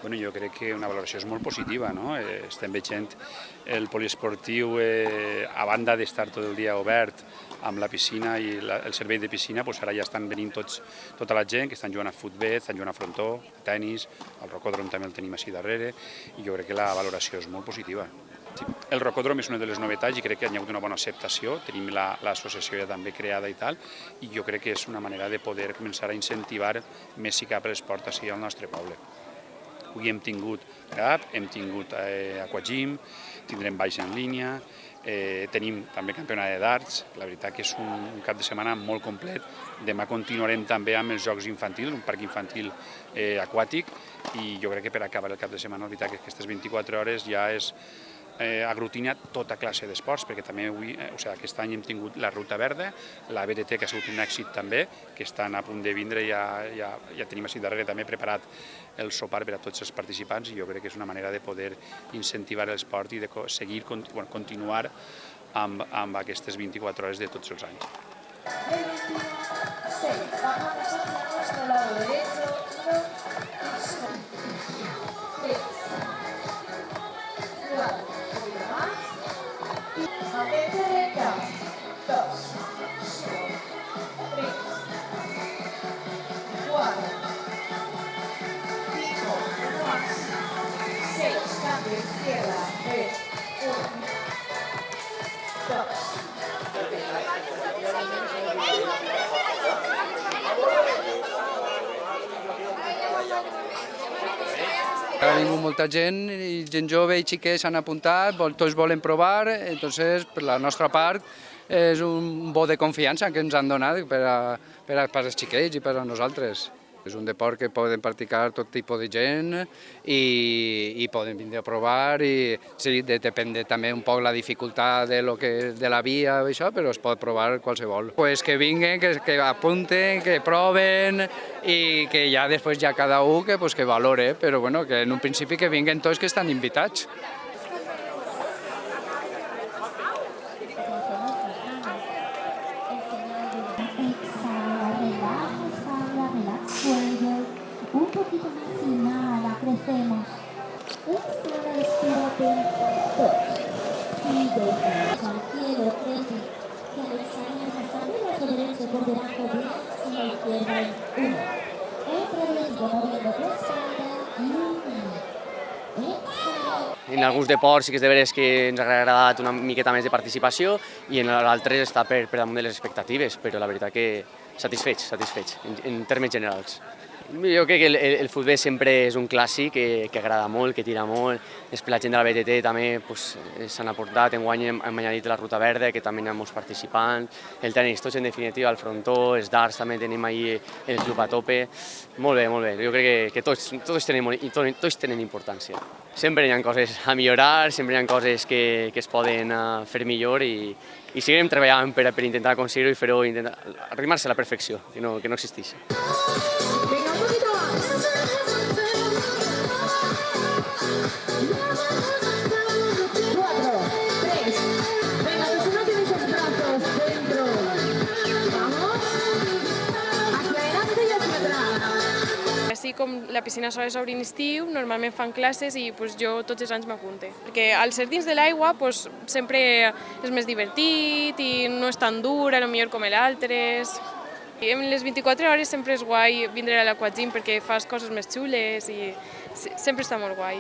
Bueno, jo crec que una valoració és molt positiva, no? Estem veient el poliesportiu, a banda d'estar tot el dia obert amb la piscina i el servei de piscina, doncs ara ja estan venint tota la gent que estan jugant a futbol, estan jugant a frontó, a tenis, al rocòdrom també el tenim així darrere, i jo crec que la valoració és molt positiva. El rocòdrom és una de les novetats i crec que hi ha hagut una bona acceptació, tenim l'associació ja també creada i tal, i jo crec que és una manera de poder començar a incentivar més si cap l'esport així al nostre poble. Avui hem tingut GAP, hem tingut aquagym, tindrem baix en línia, tenim també campionat de darts, la veritat que és un cap de setmana molt complet. Demà continuarem també amb els jocs infantils, un parc infantil aquàtic, i jo crec que per acabar el cap de setmana, la veritat que aquestes 24 hores ja és aglutina tota classe d'esports, perquè també aquest any hem tingut la Ruta Verda, la BTT, que ha sigut un èxit també, que estan a punt de vindre, ja tenim així darrere també preparat el sopar per a tots els participants, i jo crec que és una manera de poder incentivar l'esport i de continuar amb aquestes 24 hores de tots els anys. Ha vingut molta gent, gent jove i xiquets s'han apuntat, tots volen provar, entonces per la nostra part és un vot de confiança que ens han donat per als xiquets i per a nosaltres. És un deport que poden practicar tot tipus de gent i poden vindre a provar, i sí, depèn també un poc la dificultat de la via, això, però es pot provar qualsevol. Que vinguen, que apunten, que proven, i que ja després ja cada un que valore, però bueno, que en un principi que vinguen tots, que estan invitats. Un poquito más, inhala, crecemos. Exhala, respírate. 2. Sigue. Al cielo, 3. Y al exhalar, pasar el brazo derecho por debajo de la izquierda en 1. Otra vez, moviendo tu espalda y 1. Exhala. En alguns deports sí que és de veres que ens ha agradat una miqueta més de participació, i en l'altres està per damunt de les expectatives, però la veritat que satisfets, en termes generals. Jo crec que el futbol sempre és un clàssic que agrada molt, que tira molt. Després la gent de la BTT també s'han aportat, enguany hem añadit la Ruta Verda, que també hi ha molts participants, el tenis, tots en definitiva, el frontó, els darts també tenim ahí el club a tope. Molt bé, jo crec que tots tenen importància. Sempre hi ha coses a millorar, sempre hi ha coses que es poden fer millor, i seguirem treballant per intentar aconseguir-ho i fer-ho, arrimar-se a la perfecció, que no existeix. Així com la piscina sola s'obre en estiu, normalment fan classes i jo tots els anys m'apunte. Perquè al ser dins de l'aigua sempre és més divertit i no és tan dur, potser com l'altres. En les 24 hores sempre és guai vindre a l'aquagym perquè fas coses més xules i sempre està molt guai.